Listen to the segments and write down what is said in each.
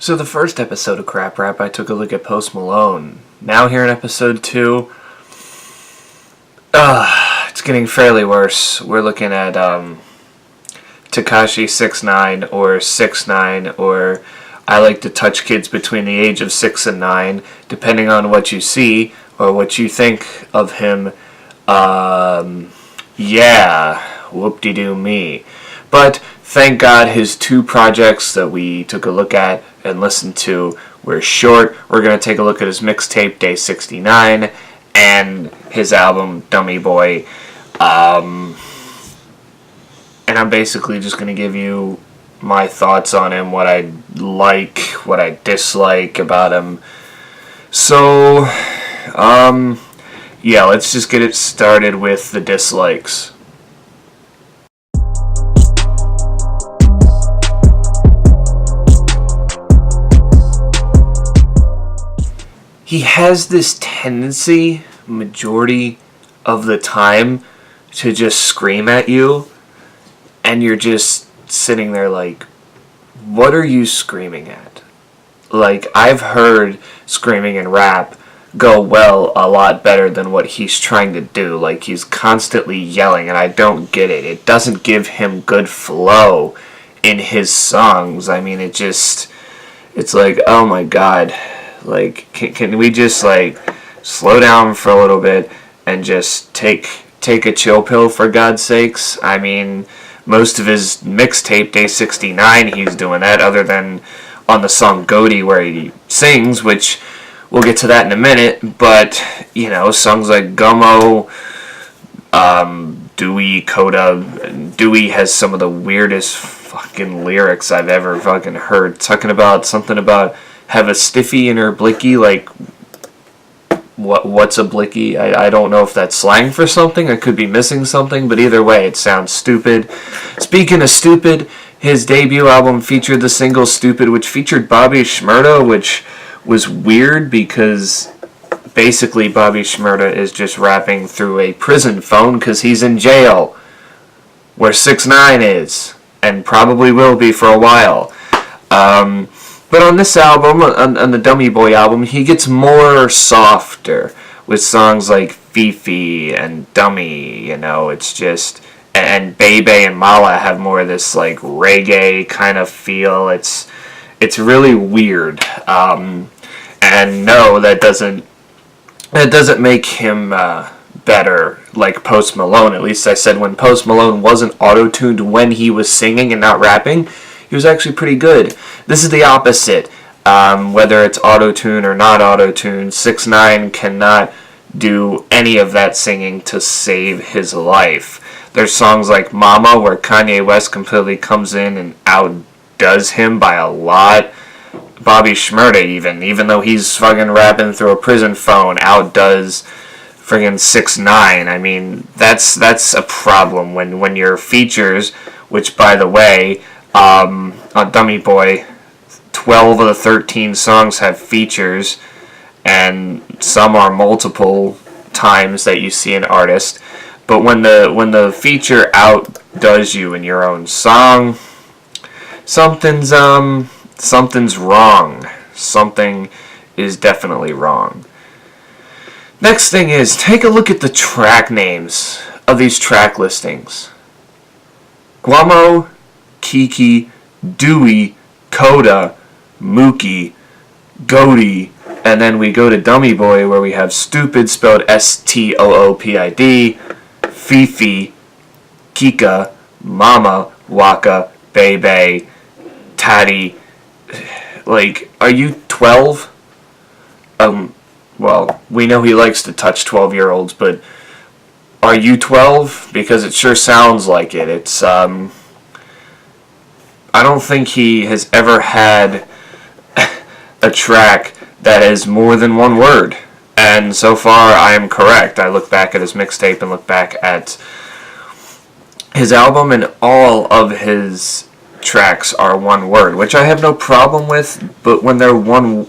So the first episode of Crap Rap, I took a look at Post Malone. Now here in episode 2, it's getting fairly worse. We're looking at Tekashi 6ix9ine or 6ix9ine, or I like to touch kids between the age of 6 and 9, depending on what you see or what you think of him. Yeah, whoop-de-doo me. But thank God his 2 projects that we took a look at and listened to were short. We're going to take a look at his mixtape, Day 69, and his album, Dummy Boy. And I'm basically just going to give you my thoughts on him, what I like, what I dislike about him. So, yeah, let's just get it started with the dislikes. He has this tendency, majority of the time, to just scream at you, and you're just sitting there like, what are you screaming at? Like, I've heard screaming in rap go well a lot better than what he's trying to do. Like, he's constantly yelling, and I don't get it. It doesn't give him good flow in his songs. I mean, it's like, oh my god. Like, can we just, like, slow down for a little bit and just take a chill pill, for God's sakes? I mean, most of his mixtape, Day 69, he's doing that, other than on the song Goaty, where he sings, which we'll get to that in a minute. But, you know, songs like Gummo, Dewey, Coda. Dewey has some of the weirdest fucking lyrics I've ever fucking heard. Talking about something about have a stiffy in her blicky, like, what's a blicky? I don't know if that's slang for something. I could be missing something, but either way, it sounds stupid. Speaking of stupid, his debut album featured the single Stupid, which featured Bobby Shmurda, which was weird because basically Bobby Shmurda is just rapping through a prison phone because he's in jail, where 6ix9ine is, and probably will be for a while. But on this album, on the Dummy Boy album, he gets more softer with songs like Fifi and Dummy, you know, it's just, and Bebe and Mala have more of this, like, reggae kind of feel. It's really weird. And no, that doesn't make him better like Post Malone. At least I said when Post Malone wasn't auto-tuned when he was singing and not rapping, he was actually pretty good. This is the opposite. Whether it's auto-tune or not auto-tune, 6ix9ine cannot do any of that singing to save his life. There's songs like Mama, where Kanye West completely comes in and outdoes him by a lot. Bobby Shmurda, even though he's fucking rapping through a prison phone, outdoes friggin' 6ix9ine. I mean, that's a problem when your features, which, by the way, on Dummy Boy, 12 of the 13 songs have features, and some are multiple times that you see an artist. But when the feature outdoes you in your own song, something's wrong. Something is definitely wrong. Next thing is, take a look at the track names of these track listings. Guamo, Kiki, Dewey, Coda, Mookie, Goaty, and then we go to Dummy Boy, where we have Stupid, spelled Stoopid, Fifi, Kika, Mama, Waka, Bebe, Taddy. Like, are you 12? Well, we know he likes to touch 12-year-olds, but are you 12? Because it sure sounds like it. It's, I don't think he has ever had a track that is more than one word. And so far, I am correct. I look back at his mixtape and look back at his album, and all of his tracks are one word, which I have no problem with, but when they're one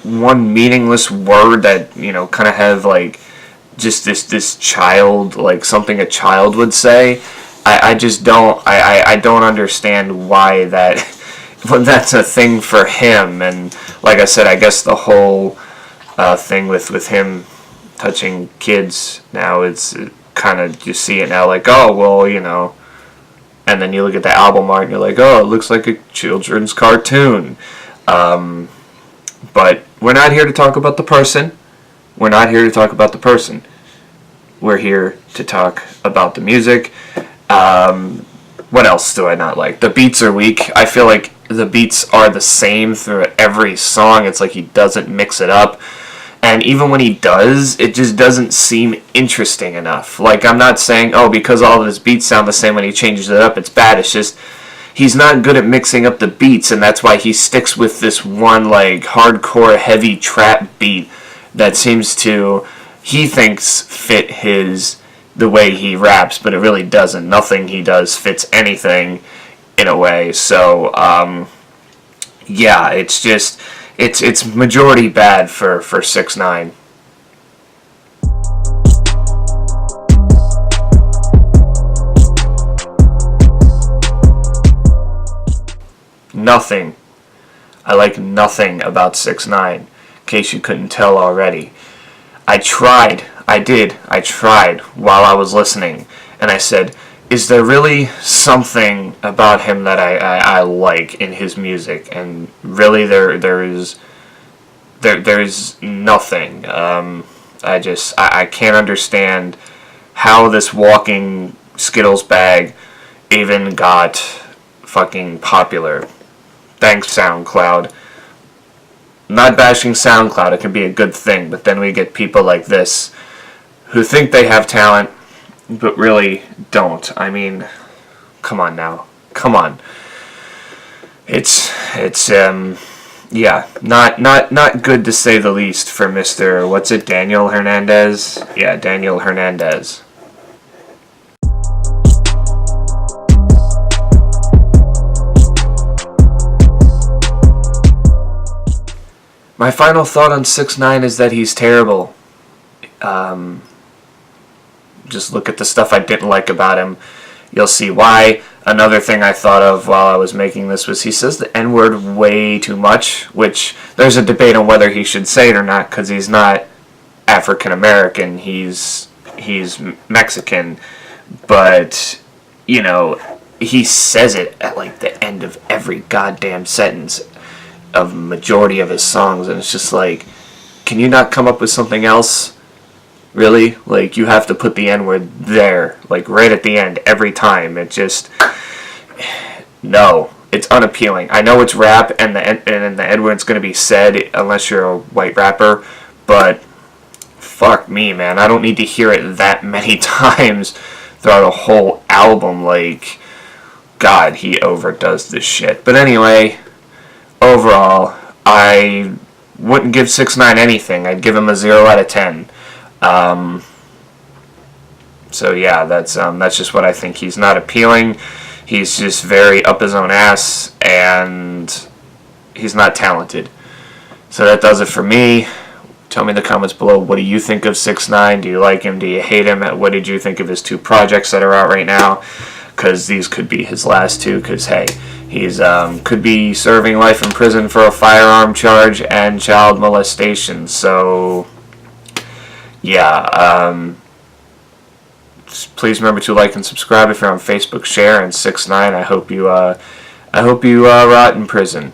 meaningless word that, you know, kind of have, like, just this child, like something a child would say, I just don't, I don't understand why that well, that's a thing for him. And like I said, I guess the whole thing with him touching kids now, it's kind of, you see it now like, oh, well, you know, and then you look at the album art and you're like, oh, it looks like a children's cartoon. But we're not here to talk about the person. We're not here to talk about the person. We're here to talk about the music. What else do I not like? The beats are weak. I feel like the beats are the same through every song. It's like he doesn't mix it up. And even when he does, it just doesn't seem interesting enough. Like, I'm not saying, oh, because all of his beats sound the same when he changes it up, it's bad. It's just, he's not good at mixing up the beats, and that's why he sticks with this one, like, hardcore, heavy trap beat that seems to, he thinks, fit the way he raps, but it really doesn't. Nothing he does fits anything in a way. So, yeah, it's just, it's majority bad for 6ix9ine. Nothing. I like nothing about 6ix9ine, in case you couldn't tell already. I tried while I was listening, and I said, is there really something about him that I like in his music? And really there's nothing. I can't understand how this walking Skittles bag even got fucking popular. Thanks, SoundCloud. Not bashing SoundCloud, it can be a good thing, but then we get people like this who think they have talent but really don't. I mean, come on now. Come on. It's yeah, not good to say the least for Mr. What's it, Daniel Hernandez? Yeah, Daniel Hernandez. My final thought on 6ix9ine is that he's terrible. Just look at the stuff I didn't like about him. You'll see why. Another thing I thought of while I was making this was he says the N-word way too much, which there's a debate on whether he should say it or not, because he's not African American, he's Mexican, but, you know, he says it at like the end of every goddamn sentence of majority of his songs, and it's just like, can you not come up with something else? Really? Like, you have to put the N-word there, like right at the end every time. It just, no, it's unappealing. I know it's rap and the N-word's going to be said unless you're a white rapper, but fuck me, man. I don't need to hear it that many times throughout a whole album. Like, God, he overdoes this shit. But anyway, overall, I wouldn't give 6ix9ine anything. I'd give him a 0 out of 10. So yeah, that's just what I think. He's not appealing. He's just very up his own ass, and he's not talented. So that does it for me. Tell me in the comments below, what do you think of 6ix9ine? Do you like him? Do you hate him? What did you think of his 2 projects that are out right now? Because these could be his last 2, because hey, he's could be serving life in prison for a firearm charge and child molestation. So yeah, please remember to like and subscribe if you're on Facebook. Share, and 6ix9ine, I hope you rot in prison.